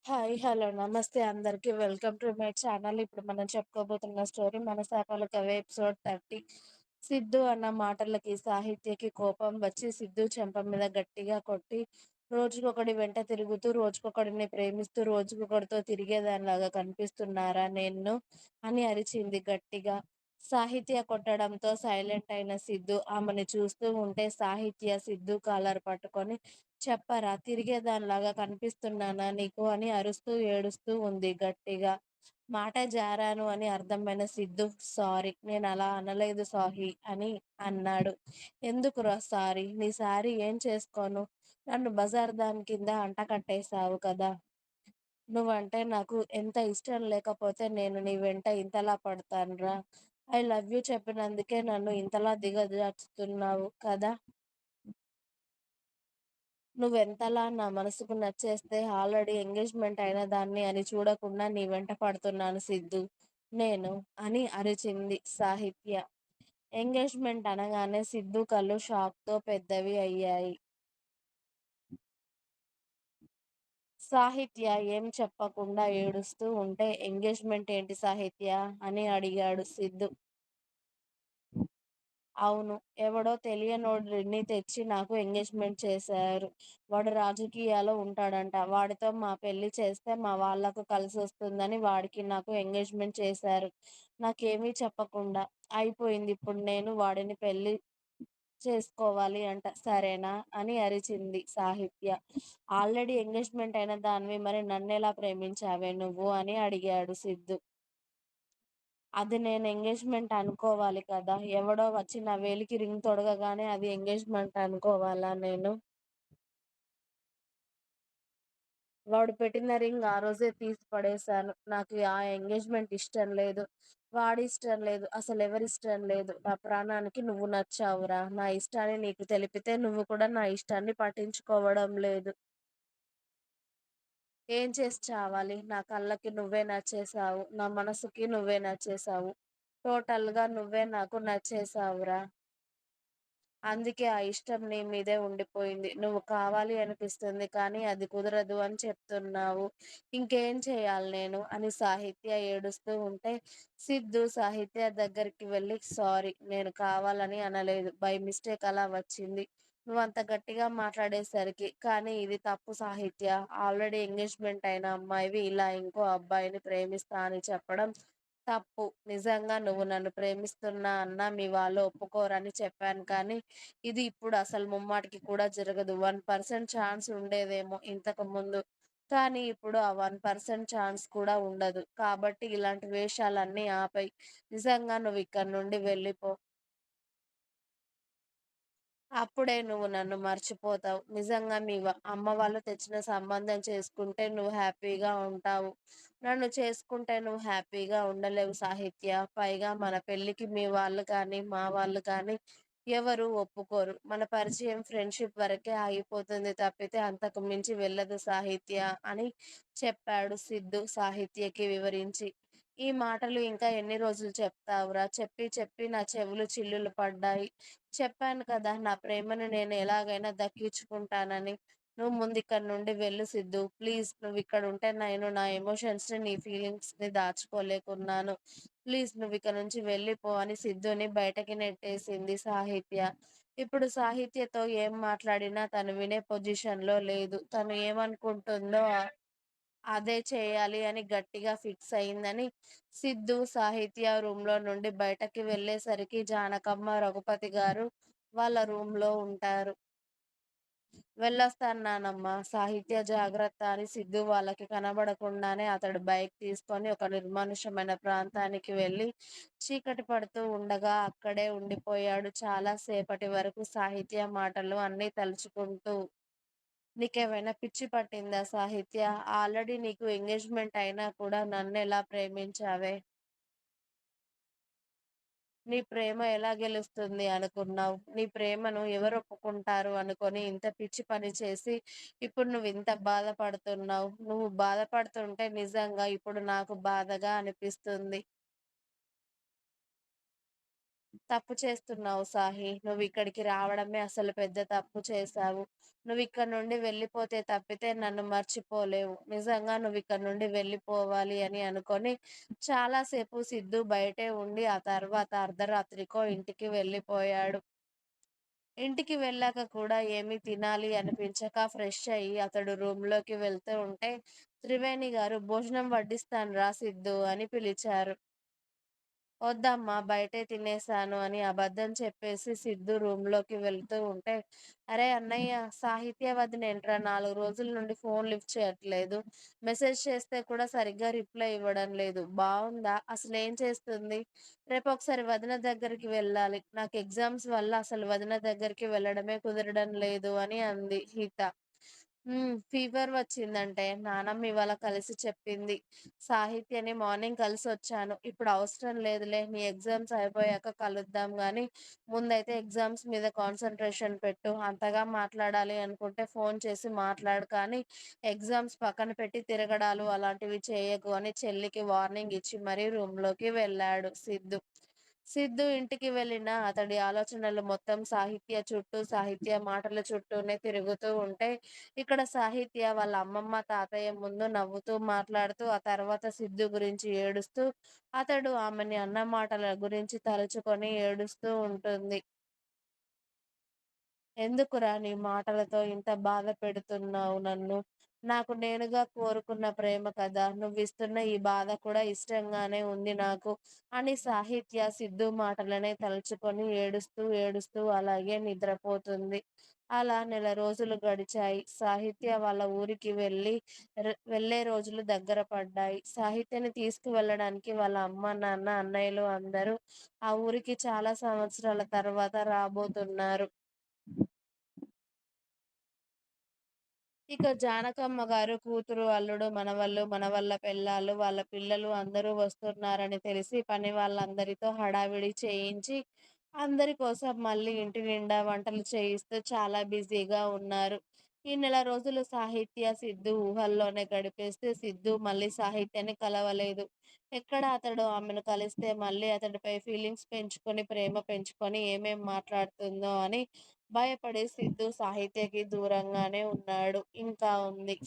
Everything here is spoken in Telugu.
హాయ్. హలో. నమస్తే అందరికి. Welcome to my channel. ఇప్పుడు మనం చెప్పుకోబోతున్న స్టోరీ 'మనసాపల కవి' ఎపిసోడ్ 30. సిద్ధు అన్న మాటలకి సాహిత్యకి కోపం వచ్చి సిద్ధు చెంప మీద గట్టిగా కొట్టి, రోజుకొకడి వెంట తిరుగుతూ, రోజుకొకడిని ప్రేమిస్తూ, రోజుకొకడితో తిరిగేదానిలాగా కనిపిస్తున్నారా నేను అని అరిచింది గట్టిగా. సాహిత్య కొట్టడంతో సైలెంట్ అయిన సిద్ధు ఆమెని చూస్తూ ఉంటే సాహిత్య సిద్ధు కాలర్ పట్టుకొని, చెప్పరా తిరిగేదానిలాగా కనిపిస్తున్నానా నీకు అని అరుస్తూ ఏడుస్తూ ఉంది గట్టిగా. మాట జారాను అని అర్థమైన సిద్ధు సారీ నేనలా అనలేదు సాహీ అని అన్నాడు. ఎందుకురా సారీ? నీ సారీ ఏం చేసుకోను? నన్ను బజార్ దాని కింద అంటకట్టేశావు కదా! నువ్వంటే నాకు ఎంత ఇష్టం లేకపోతే నేను నీ వెంట ఇంతలా పడతానురా? ఐ లవ్ యూ చెప్పినందుకే నన్ను ఇంతలా దిగజార్చుతున్నావు కదా! నువ్వెంతలా నా మనసుకు నచ్చేస్తే ఆల్రెడీ ఎంగేజ్‌మెంట్ అయిన దాన్ని అని చూడకుండా నీ వెంట పడుతున్నాను సిద్ధూ నేను అని అరిచింది సాహిత్య. ఎంగేజ్‌మెంట్ అనగానే సిద్ధు కళ్ళు షాక్‌తో పెద్దవి అయ్యాయి. సాహిత్య ఏం చెప్పకుండా ఏడుస్తూ ఉంటే ఎంగేజ్‌మెంట్ ఏంటి సాహిత్య అని అడిగాడు సిద్ధు. అవును. ఎవడో తెలియనోడిని తెచ్చి నాకు ఎంగేజ్‌మెంట్ చేశారు. వాడు రాజకీయాల్లో ఉంటాడంట. వాడితో మా పెళ్లి చేస్తే మా వాళ్ళకు కలిసొస్తుందని వాడికి నాకు ఎంగేజ్‌మెంట్ చేశారు. నాకేమీ చెప్పకుండా. అయిపోయింది. ఇప్పుడు నేను వాడిని పెళ్లి చేసుకోవాలి అంట. సరేనా? అని అరిచింది సాహిత్య. ఆల్రెడీ ఎంగేజ్‌మెంట్ అయిన దానివి మరి నన్నెలా ప్రేమించావే నువ్వు? అని అడిగాడు సిద్ధు. అది నేను ఎంగేజ్‌మెంట్ అనుకోవాలి కదా! ఎవడో వచ్చి నా వేలికి రింగ్ తొడగగానే అది ఎంగేజ్‌మెంట్ అనుకోవాలా నేను? వాడు పెట్టిన రింగ్ ఆ రోజే తీసి పడేశాను. నాకు ఆ ఎంగేజ్‌మెంట్ ఇష్టం లేదు. వాడిష్టం లేదు. అసలెవరిష్టం లేదు. నా ప్రాణానికి నువ్వు నచ్చావురా! నా ఇష్టాన్ని నీకు తెలిపితే నువ్వు కూడా నా ఇష్టాన్ని పట్టించుకోవడం లేదు. ఏం చేసి చావాలి? నా కళ్ళకి నువ్వే నచ్చేశావు. నా మనసుకి నువ్వే నచ్చేశావు. టోటల్‌గా నువ్వే నాకు నచ్చేశావురా! అందుకే ఆ ఇష్టం నీ మీదే ఉండిపోయింది. నువ్వు కావాలి అనిపిస్తుంది కానీ అది కుదరదు అని చెప్తున్నావు. ఇంకేం చేయాలి నేను? అని సాహిత్య ఏడుస్తూ ఉంటే, సిద్ధు సాహిత్య దగ్గరికి వెళ్ళి సారీ నేను కావాలని అనలేదు. బై మిస్టేక్ అలా వచ్చింది. నువ్వంత గట్టిగా మాట్లాడేసరికి. కానీ ఇది తప్పు సాహిత్య. ఆల్రెడీ ఎంగేజ్‌మెంట్ అయిన అమ్మాయివి ఇలా ఇంకో అబ్బాయిని ప్రేమిస్తా అని చెప్పడం తప్పు. నిజంగా నువ్వు నన్ను ప్రేమిస్తున్నా అన్నా మీ వాళ్ళు ఒప్పుకోరని చెప్పాను కానీ, ఇది ఇప్పుడు అసలు ముమ్మాటికి కూడా జరగదు. 1% ఛాన్స్ ఉండేదేమో ఇంతకుముందు. కానీ ఇప్పుడు ఆ 1% ఛాన్స్ కూడా ఉండదు. కాబట్టి ఇలాంటి వేషాలన్నీ ఆపేయి. నిజంగా నువ్విక్కడి నుండి వెళ్ళిపో. అప్పుడే నువ్వు నన్ను మర్చిపోతావు. నిజంగా అమ్మ వాళ్ళు తెచ్చిన సంబంధం చేసుకుంటే నువ్వు హ్యాపీగా ఉంటావు. నన్ను చేసుకుంటే నువ్వు హ్యాపీగా ఉండలేవు సాహిత్య. పైగా మన పెళ్ళికి మీ వాళ్ళు కానీ, మా వాళ్ళు కానీ ఎవరు ఒప్పుకోరు. మన పరిచయం ఫ్రెండ్‌షిప్ వరకే ఆగిపోతుంది తప్పితే అంతకు మించి వెళ్ళదు సాహిత్య అని చెప్పాడు సిద్ధు సాహిత్యకి వివరించి. ఈ మాటలు ఇంకా ఎన్ని రోజులు చెప్తావురా? చెప్పి చెప్పి నా చెవులు చిల్లులు పడ్డాయి. చెప్పాను కదా! నా ప్రేమను నేను ఎలాగైనా దక్కించుకుంటానని. నువ్వు ముందిక్కడి నుండి వెళ్ళు సిద్ధు. ప్లీజ్ నువ్విక్కడుంటే నేను నా ఎమోషన్స్‌ని, నీ ఫీలింగ్స్‌ని దాచుకోలేకున్నాను. ప్లీజ్ నువ్విక నుంచి వెళ్ళిపో అని సిద్ధుని బయటకి నెట్టేసింది సాహిత్య. ఇప్పుడు సాహిత్యతో ఏం మాట్లాడినా తను వినే పొజిషన్‌లో లేదు. తను ఏమనుకుంటుందో అదే చేయాలి అని గట్టిగా ఫిక్స్ అయిందని సిద్ధు సాహిత్య రూమ్‌లో నుండి బయటకి వెళ్ళేసరికి జానకమ్మ, రఘుపతి గారు వాళ్ళ రూమ్‌లో ఉంటారు. "వెళ్ళొస్తాను నానమ్మ, సాహిత్య జాగ్రత్త" అని సిద్ధు వాళ్ళకి కనబడకుండానే అతడు బైక్ తీసుకొని ఒక నిర్మానుష్యమైన ప్రాంతానికి వెళ్ళి చీకటి పడుతూ ఉండగా అక్కడే ఉండిపోయాడు చాలా సేపటి వరకు సాహిత్య మాటలు అన్నీ తలుచుకుంటూ. నీకేమైనా పిచ్చి పట్టిందా సాహిత్య? ఆల్రెడీ నీకు ఎంగేజ్‌మెంట్ అయినా కూడా నన్నెలా ప్రేమించావే? నీ ప్రేమ ఎలా గెలుస్తుంది అనుకున్నావు? నీ ప్రేమను ఎవరు ఒప్పుకుంటారు అనుకోని ఇంత పిచ్చి పని చేసి ఇప్పుడు నువ్వింత బాధపడుతున్నావు. నువ్వు బాధపడుతుంటే నిజంగా ఇప్పుడు నాకు బాధగా అనిపిస్తుంది. తప్పు చేస్తున్నావు సాహి. నువ్విక్కడికి రావడమే అసలు పెద్ద తప్పు చేశావు. నువ్విక్కడి నుండి వెళ్ళిపోతే తప్పితే నన్ను మర్చిపోలేవు. నిజంగా నువ్విక్కడి నుండి వెళ్ళిపోవాలి అని అనుకోని చాలా సేపు సిద్ధు బయటే ఉండి, ఆ తర్వాత అర్ధరాత్రికో ఇంటికి వెళ్ళిపోయాడు. ఇంటికి వెళ్ళాక కూడా ఏమీ తినాలి అనిపించక ఫ్రెష్ అయ్యి అతడు రూమ్‌లోకి వెళ్తూ ఉంటే, త్రివేణి గారు "భోజనం వడ్డిస్తానురా సిద్ధూ" అని పిలిచారు. వద్దమ్మా బయటే తినేసాను అని అబద్ధం చెప్పేసి సిద్ధు రూమ్‌లోకి వెళ్తూ ఉంటే, "అరే అన్నయ్య, సాహిత్య వదినేంట్రా 4 రోజుల నుండి ఫోన్ లిఫ్ట్ చేయట్లేదు. మెసేజ్ చేస్తే కూడా సరిగ్గా రిప్లై ఇవ్వడం లేదు. బావుందా? అసలేం చేస్తుంది? రేపొకసారి వదిన దగ్గరికి వెళ్ళాలి. నాకు ఎగ్జామ్స్ వల్ల అసలు వదిన దగ్గరికి వెళ్ళడమే కుదరడం లేదు" అని అంది హిత. ఫీవర్ వచ్చిందంటే నానమ్మ ఇవాళ కలిసి చెప్పింది. సాహిత్యని మార్నింగ్ కలిసొచ్చాను. ఇప్పుడు అవసరం లేదులే. నీ ఎగ్జామ్స్ అయిపోయాక కలుద్దాం గానీ, ముందైతే ఎగ్జామ్స్ మీద కాన్సంట్రేషన్ పెట్టు. అంతగా మాట్లాడాలి అనుకుంటే ఫోన్ చేసి మాట్లాడు కానీ, ఎగ్జామ్స్ పక్కన పెట్టి తిరగడాలు అలాంటివి చేయకు అని చెల్లికి వార్నింగ్ ఇచ్చి మరీ రూమ్‌లోకి వెళ్ళాడు సిద్ధు. సిద్ధు ఇంటికి వెళ్ళిన అతడి ఆలోచనలు మొత్తం సాహిత్య చుట్టూ, సాహిత్య మాటల చుట్టూనే తిరుగుతూ ఉంటే, ఇక్కడ సాహిత్య వాళ్ళ అమ్మమ్మ, తాతయ్య ముందు నవ్వుతూ మాట్లాడుతూ, ఆ తర్వాత సిద్ధు గురించి ఏడుస్తూ, అతడు ఆమెని అన్న మాటల గురించి తలుచుకొని ఏడుస్తూ ఉంటుంది. ఎందుకురా నీ మాటలతో ఇంత బాధ పెడుతున్నావు నన్ను? నాకు నేనుగా కోరుకున్న ప్రేమ కదా! నువ్విస్తున్న ఈ బాధ కూడా ఇష్టంగానే ఉంది నాకు అని సాహిత్య సిద్ధు మాటలనే తలుచుకొని ఏడుస్తూ, ఏడుస్తూ అలాగే నిద్రపోతుంది. అలా నెల రోజులు గడిచాయి. సాహిత్య వాళ్ళ ఊరికి వెళ్ళే రోజులు దగ్గర పడ్డాయి. సాహిత్యని తీసుకువెళ్ళడానికి వాళ్ళ అమ్మ, నాన్న, అన్నయ్యలు అందరూ ఆ ఊరికి చాలా సంవత్సరాల తర్వాత రాబోతున్నారు. ఇక జానకమ్మ గారు కూతురు, అల్లుడు, మనవళ్ళు, మనవళ్ళ పెళ్ళాలు, వాళ్ళ పిల్లలు అందరూ వస్తున్నారని తెలిసి పని వాళ్ళందరితో హడావిడి చేయించి, అందరి కోసం మళ్ళీ ఇంటి నిండా వంటలు చేయిస్తూ చాలా బిజీగా ఉన్నారు. ఈ నెల రోజులు సాహిత్య, సిద్ధు ఊహల్లోనే గడిపేస్తే సిద్ధు మళ్ళీ సాహిత్యాన్ని కలవలేదు. ఎక్కడ అతడు ఆమెను కలిస్తే మళ్ళీ అతడిపై ఫీలింగ్స్ పెంచుకొని, ప్రేమ పెంచుకొని ఏమేం మాట్లాడుతుందో అని భయపడి సిద్ధు సాహిత్యకి దూరంగానే ఉన్నాడు. ఇంకా ఉంది.